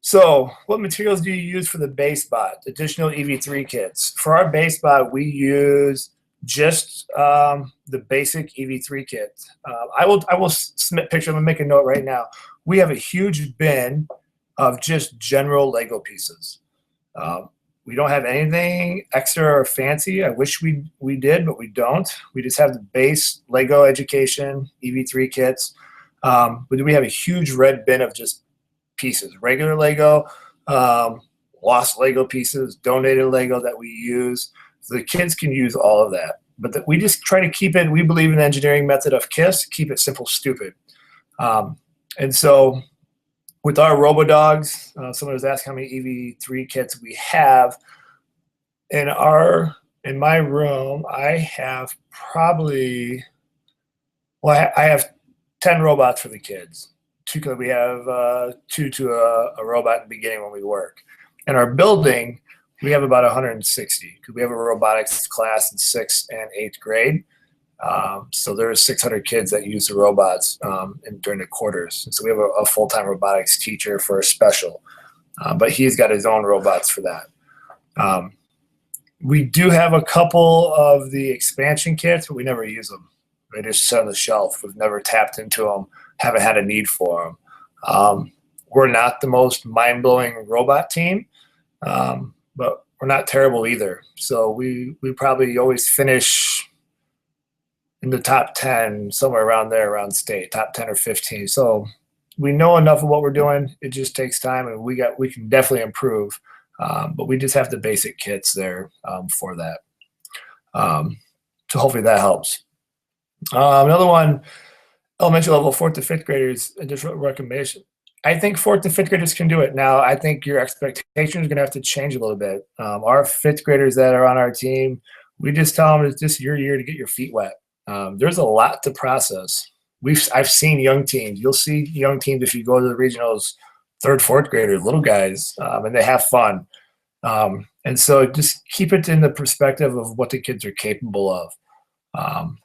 So what materials do you use for the base bot, additional EV3 kits? For our base bot, we use just the basic EV3 kit. I will submit a picture. I'm going to make a note right now. We have a huge bin of just general Lego pieces. We don't have anything extra or fancy. I wish we did, but we don't. We just have the base Lego education, EV3 kits. But we have a huge red bin of just pieces, regular Lego, lost Lego pieces, donated Lego that we use. So the kids can use all of that. But we just try to keep it, we believe in the engineering method of KISS, keep it simple, stupid. And so with our Robodogs, someone was asking how many EV3 kits we have. In my room, I have probably, I have 10 robots for the kids. We have 2 to a robot in the beginning when we work. In our building, we have about 160 because we have a robotics class in 6th and 8th grade. So there's 600 kids that use the robots during the quarters. And so we have a full-time robotics teacher for a special, but he's got his own robots for that. We do have a couple of the expansion kits, but we never use them. They just sit on the shelf. We've never tapped into them, haven't had a need for them. We're not the most mind-blowing robot team, but we're not terrible either. So we probably always finish in the top 10, somewhere around there, around state, top 10 or 15. So we know enough of what we're doing. It just takes time, and we can definitely improve. But we just have the basic kits there for that. So hopefully that helps. Another one, elementary level, 4th to 5th graders, additional recommendation. I think 4th to 5th graders can do it. Now, I think your expectation is going to have to change a little bit. Our 5th graders that are on our team, we just tell them it's just your year to get your feet wet. There's a lot to process. I've seen young teams. You'll see young teams if you go to the regionals, 3rd, 4th graders, little guys, and they have fun. And so just keep it in the perspective of what the kids are capable of.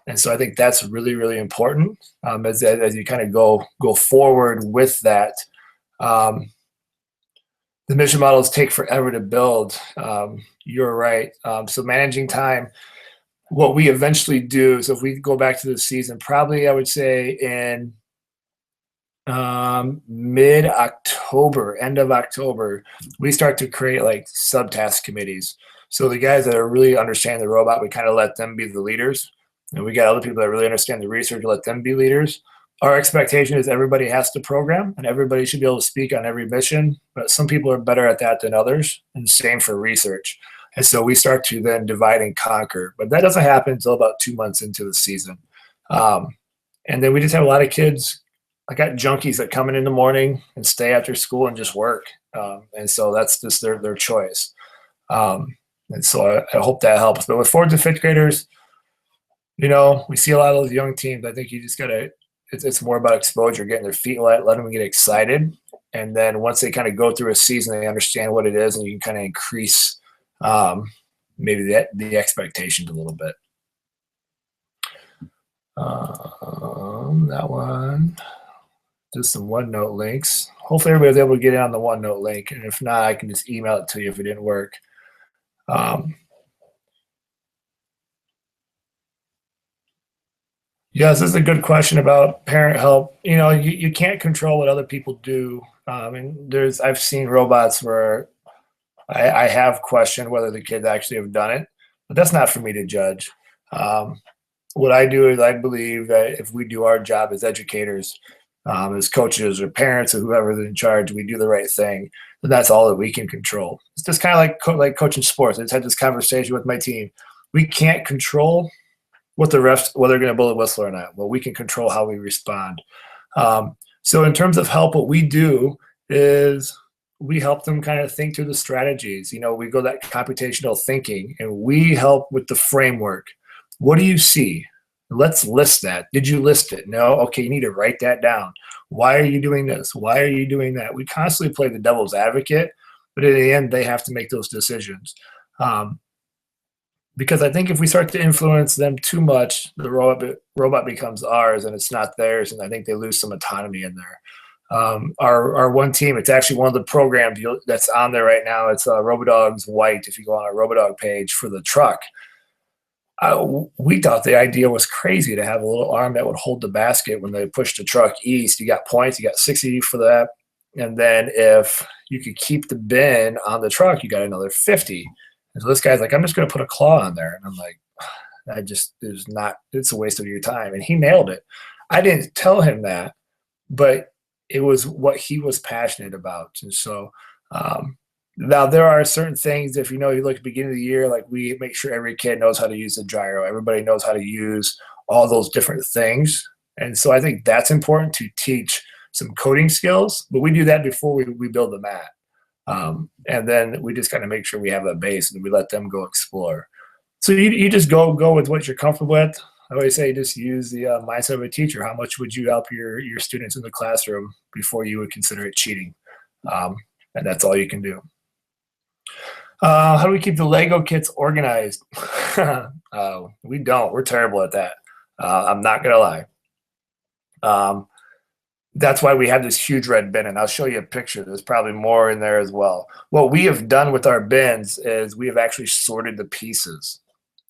And so I think that's really, really important as you kind of go forward with that. The mission models take forever to build. You're right. So managing time, what we eventually do, so if we go back to the season, probably I would say in mid-October, end of October, we start to create like subtask committees. So the guys that are really understand the robot, we kind of let them be the leaders. And we got other people that really understand the research, let them be leaders. Our expectation is everybody has to program and everybody should be able to speak on every mission, but some people are better at that than others, and same for research. And so we start to then divide and conquer, but that doesn't happen until about 2 months into the season. And then we just have a lot of kids. I got junkies that come in the morning and stay after school and just work. And so that's just their choice. And so I hope that helps. But with 4th to 5th graders, we see a lot of those young teams. I think you just got to, it's more about exposure, getting their feet wet, letting them get excited. And then once they kind of go through a season, they understand what it is, and you can kind of increase maybe the expectations a little bit. That one, just some OneNote links. Hopefully everybody was able to get in on the OneNote link. And if not, I can just email it to you if it didn't work. Yes, this is a good question about parent help. You can't control what other people do. And I've seen robots where I have questioned whether the kids actually have done it, but that's not for me to judge. What I do is I believe that if we do our job as educators, as coaches or parents or whoever's in charge, we do the right thing. And that's all that we can control. It's just kind of like coaching sports. I just had this conversation with my team. We can't control what the refs, whether they're going to blow the whistle or not. Well, we can control how we respond. So in terms of help, what we do is we help them kind of think through the strategies. You know, we go that computational thinking and we help with the framework. What do you see? Let's list that. Did you list it? No? Okay, you need to write that down. Why are you doing this? Why are you doing that? We constantly play the devil's advocate, but in the end, they have to make those decisions. Because I think if we start to influence them too much, the robot becomes ours and it's not theirs, and I think they lose some autonomy in there. Our one team, it's actually one of the programs that's on there right now. It's Robodogs White. If you go on our Robodog page for the truck, we thought the idea was crazy to have a little arm that would hold the basket when they push the truck east. You got points, you got 60 for that, and then if you could keep the bin on the truck, you got another 50. And so this guy's like, I'm just going to put a claw on there. And I'm like, it's a waste of your time. And he nailed it. I didn't tell him that, but it was what he was passionate about. And so now there are certain things, if you know, you look at the beginning of the year, like we make sure every kid knows how to use the gyro. Everybody knows how to use all those different things. And so I think that's important to teach some coding skills, but we do that before we build the mat. And then we just kind of make sure we have a base and we let them go explore. So you just go with what you're comfortable with. I always say just use the mindset of a teacher. How much would you help your students in the classroom before you would consider it cheating? And that's all you can do. How do we keep the Lego kits organized? We don't. We're terrible at that. I'm not going to lie. That's why we have this huge red bin, and I'll show you a picture. There's probably more in there as well. What we have done with our bins is we have actually sorted the pieces.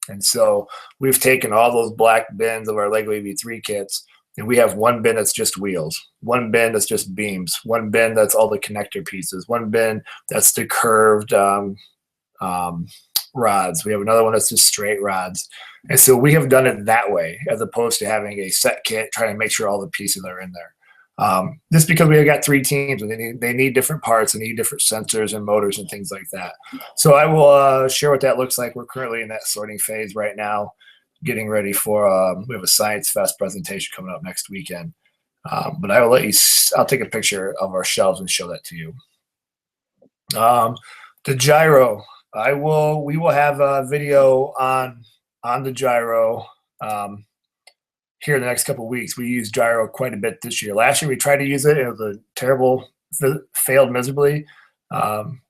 And so we've taken all those black bins of our Lego EV3 kits, and we have one bin that's just wheels, one bin that's just beams, one bin that's all the connector pieces, one bin that's the curved rods. We have another one that's just straight rods. And so we have done it that way, as opposed to having a set kit, trying to make sure all the pieces are in there. Just because we have got 3 teams and they need different parts, they need different sensors and motors and things like that. So I will share what that looks like. We're currently in that sorting phase right now, getting ready for, we have a Science Fest presentation coming up next weekend. But I will I'll take a picture of our shelves and show that to you. The gyro, we will have a video on the gyro, here in the next couple of weeks. We use gyro quite a bit this year. Last year we tried to use it. It was a terrible, failed miserably.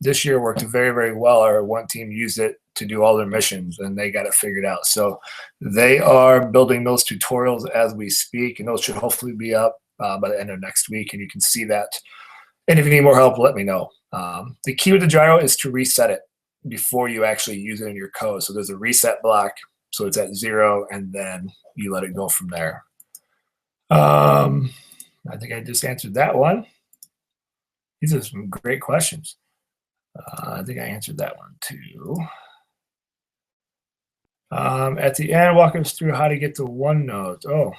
This year worked very, very well. Our one team used it to do all their missions and they got it figured out. So they are building those tutorials as we speak, and those should hopefully be up by the end of next week, and you can see that. And if you need more help, let me know. The key with the gyro is to reset it before you actually use it in your code. So there's a reset block. So it's at 0, and then you let it go from there. I think I just answered that one. These are some great questions. I think I answered that one too. At the end, walk us through how to get to OneNote. Oh,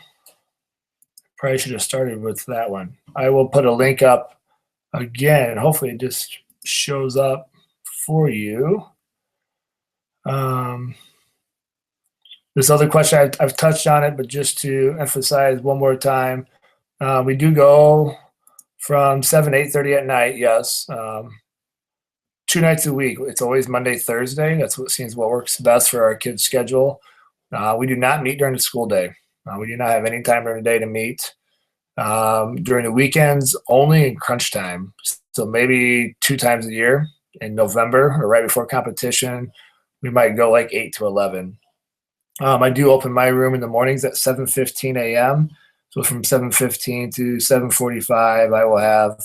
probably should have started with that one. I will put a link up again, and hopefully it just shows up for you. This other question, I've touched on it, but just to emphasize one more time, we do go from 7 to 8:30 at night, yes. 2 nights a week. It's always Monday, Thursday. That's what seems what works best for our kids' schedule. We do not meet during the school day. We do not have any time during the day to meet. During the weekends, only in crunch time. So maybe 2 times a year in November or right before competition, we might go like 8 to 11. I do open my room in the mornings at 7:15 a.m. So from 7:15 to 7:45, I will have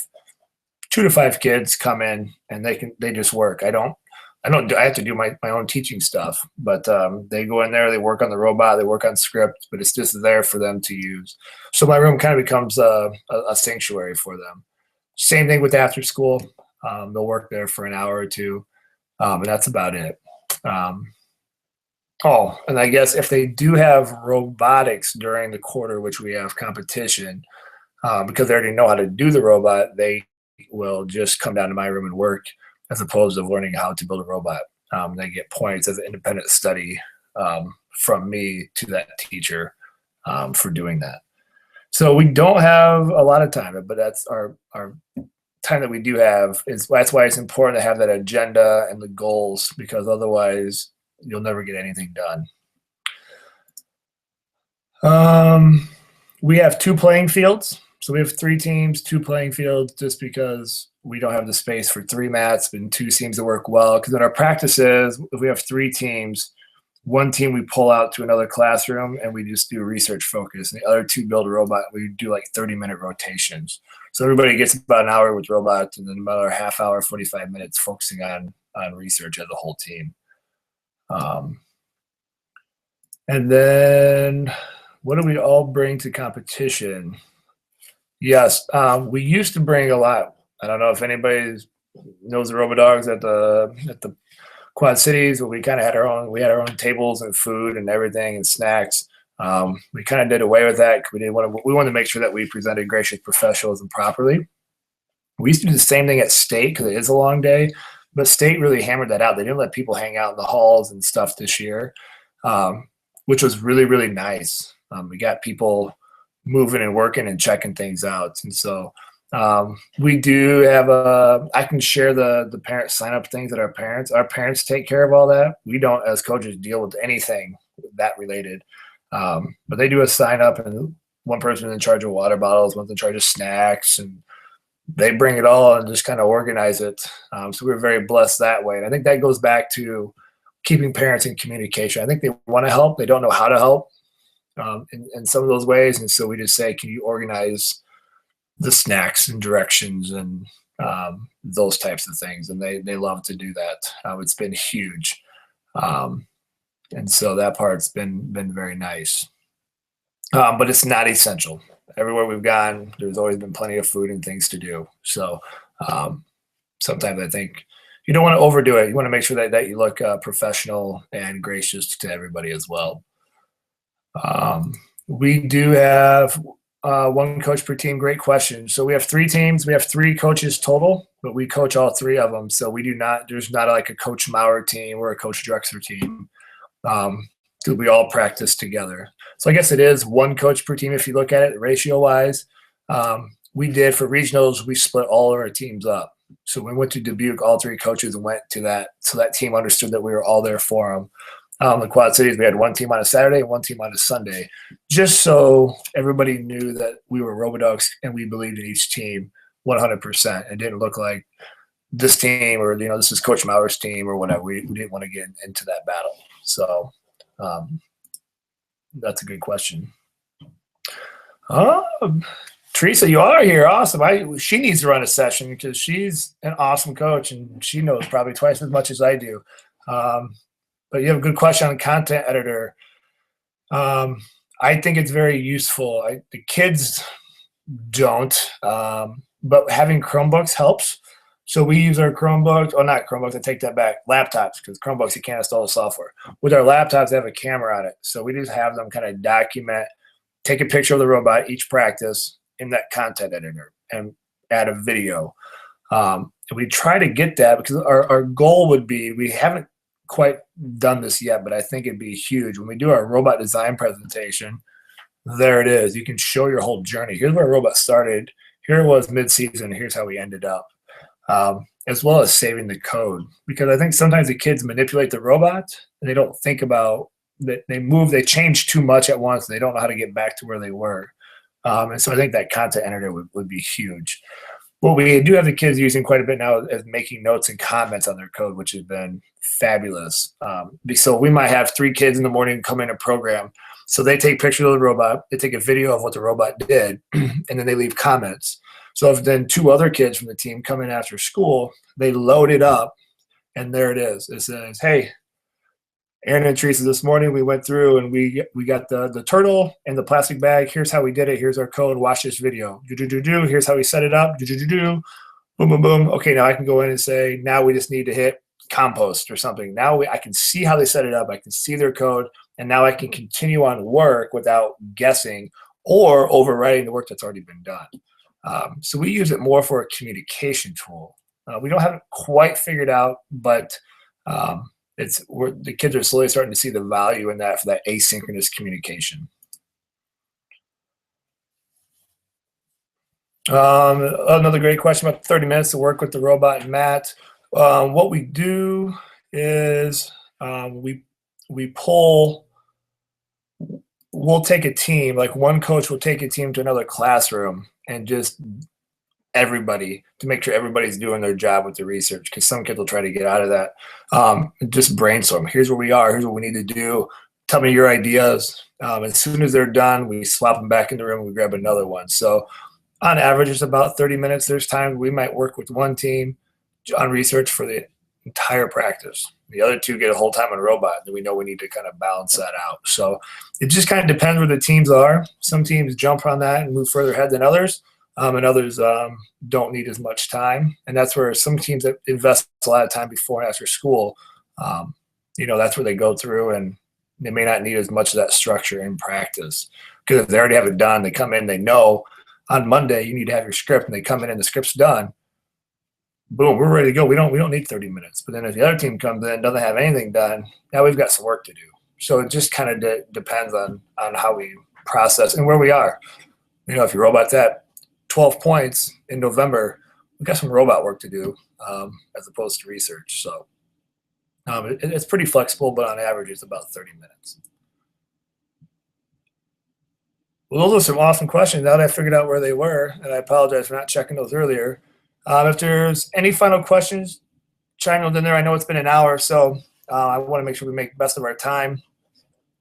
2 to 5 kids come in, and they just work. I have to do my own teaching stuff, but they go in there, they work on the robot, they work on script, but it's just there for them to use. So my room kind of becomes a sanctuary for them. Same thing with after school. They'll work there for an hour or 2, and that's about it. Oh, and I guess if they do have robotics during the quarter, which we have competition, because they already know how to do the robot, they will just come down to my room and work, as opposed to learning how to build a robot. They get points as an independent study from me to that teacher for doing that. So we don't have a lot of time, but that's our time that we do have. That's why it's important to have that agenda and the goals, because otherwise you'll never get anything done. We have 2 playing fields. So we have 3 teams, 2 playing fields, just because we don't have the space for 3 mats, and 2 seems to work well. Because in our practices, if we have 3 teams, 1 team we pull out to another classroom and we just do research focus, and the other 2 build a robot. We do like 30-minute rotations. So everybody gets about an hour with robots, and then about a half hour, 45 minutes focusing on research as a whole team. And then what do we all bring to competition? Yes, we used to bring a lot. I don't know if anybody knows the Robodogs at the Quad Cities, but we kind of had our own. We had our own tables and food and everything and snacks. We kind of did away with that because we didn't want to. We wanted to make sure that we presented gracious professionalism properly. We used to do the same thing at state because it is a long day, but state really hammered that out. They didn't let people hang out in the halls and stuff this year, which was really, really nice. We got people moving and working and checking things out. And so we do have I can share the parent sign up things that our parents take care of all that. We don't, as coaches, deal with anything that related. But they do a sign up, and one person is in charge of water bottles, one's in charge of snacks, and they bring it all and just kind of organize it. So we're very blessed that way. And I think that goes back to keeping parents in communication. I think they want to help. They don't know how to help in some of those ways. And so we just say, can you organize the snacks and directions and those types of things? And they love to do that. It's been huge. And so that part's been very nice. But it's not essential. Everywhere we've gone, there's always been plenty of food and things to do. So sometimes I think you don't want to overdo it. You want to make sure that you look professional and gracious to everybody as well. We do have 1 coach per team. Great question. So we have 3 teams. We have 3 coaches total, but we coach all 3 of them. So there's not like a Coach Maurer team or a Coach Drexler team. We all practice together. So I guess it is 1 coach per team if you look at it ratio wise. We did for regionals, we split all of our teams up. So when we went to Dubuque, all 3 coaches went to that. So that team understood that we were all there for them. The Quad Cities, we had 1 team on a Saturday and 1 team on a Sunday, just so everybody knew that we were Robodogs and we believed in each team 100%. It didn't look like this team or, this is Coach Maurer's team or whatever. We didn't want to get into that battle. So that's a good question. Teresa, you are here. Awesome. She needs to run a session because she's an awesome coach and she knows probably twice as much as I do. But you have a good question on content editor. I think it's very useful. The kids don't, but having Chromebooks helps. So we use our Chromebooks, not Chromebooks, I take that back, laptops, because Chromebooks, you can't install the software. With our laptops, they have a camera on it. So we just have them kind of document, take a picture of the robot each practice in that content editor and add a video. And we try to get that because our goal would be, we haven't quite done this yet, but I think it'd be huge. When we do our robot design presentation, there it is. You can show your whole journey. Here's where a robot started. Here it was mid-season. Here's how we ended up. As well as saving the code, because I think sometimes the kids manipulate the robot and they don't think about that. They change too much at once. They don't know how to get back to where they were. And so I think that content editor would be huge. What we do have the kids using quite a bit now is making notes and comments on their code, which has been fabulous. So we might have 3 kids in the morning come in a program. So they take pictures of the robot, they take a video of what the robot did, and then they leave comments. So if then 2 other kids from the team come in after school, they load it up, and there it is. It says, hey, Aaron and Teresa, this morning we went through and we got the turtle and the plastic bag. Here's how we did it. Here's our code. Watch this video. Here's how we set it up. Boom, boom, boom. Okay, now I can go in and say, now we just need to hit compost or something. Now I can see how they set it up. I can see their code, and now I can continue on work without guessing or overwriting the work that's already been done. So we use it more for a communication tool. We don't have it quite figured out, but the kids are slowly starting to see the value in that for that asynchronous communication. Another great question about 30 minutes to work with the robot and Matt. What we do is we pull. We'll take a team, like one coach will take a team to another classroom and just everybody to make sure everybody's doing their job with the research, because some kids will try to get out of that. Just brainstorm. Here's where we are. Here's what we need to do. Tell me your ideas. As soon as they're done, we swap them back in the room and we grab another one. So on average, it's about 30 minutes. There's times we might work with one team on research for the entire practice. The other two get a whole time on robot, and we know we need to kind of balance that out. So it just kind of depends where the teams are. Some teams jump on that and move further ahead than others, and others don't need as much time. And that's where some teams that invest a lot of time before and after school, that's where they go through, and they may not need as much of that structure in practice, because if they already have it done, they come in, they know on Monday you need to have your script, and they come in and the script's done. Boom, we're ready to go. We don't need 30 minutes. But then if the other team comes in, doesn't have anything done, now we've got some work to do. So it just kind of depends on how we process and where we are. If your robot's at 12 points in November, we've got some robot work to do as opposed to research. So it's pretty flexible, but on average, it's about 30 minutes. Well, those are some awesome questions. Now that I figured out where they were, and I apologize for not checking those earlier. If there's any final questions, chime them in there. I know it's been an hour, so I want to make sure we make the best of our time.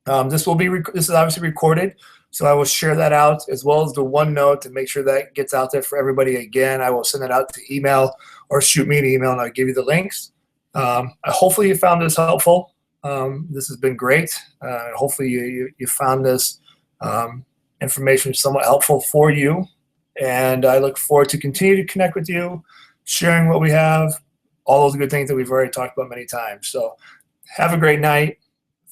This is obviously recorded, so I will share that out, as well as the OneNote, to make sure that gets out there for everybody. Again, I will send it out to email, or shoot me an email and I'll give you the links. Hopefully you found this helpful. This has been great. Hopefully you found this information somewhat helpful for you. And I look forward to continue to connect with you, sharing what we have, all those good things that we've already talked about many times. So have a great night.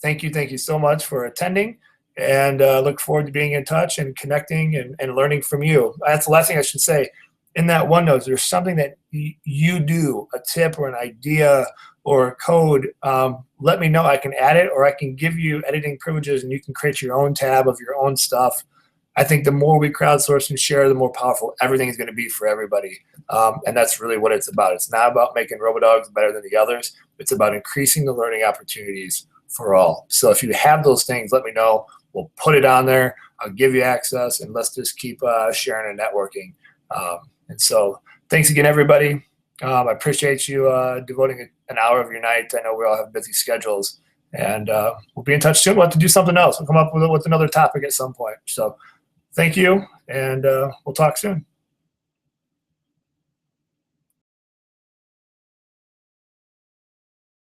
Thank you so much for attending, and look forward to being in touch and connecting and learning from you. That's the last thing I should say. In that OneNote, there's something that you do, a tip or an idea or a code, let me know. I can add it, or I can give you editing privileges, and you can create your own tab of your own stuff. I think the more we crowdsource and share, the more powerful everything is going to be for everybody. And that's really what it's about. It's not about making Robodogs better than the others. It's about increasing the learning opportunities for all. So if you have those things, let me know. We'll put it on there. I'll give you access, and let's just keep sharing and networking. And so thanks again, everybody. I appreciate you devoting an hour of your night. I know we all have busy schedules, and we'll be in touch soon. We'll have to do something else. We'll come up with another topic at some point. So thank you, and we'll talk soon.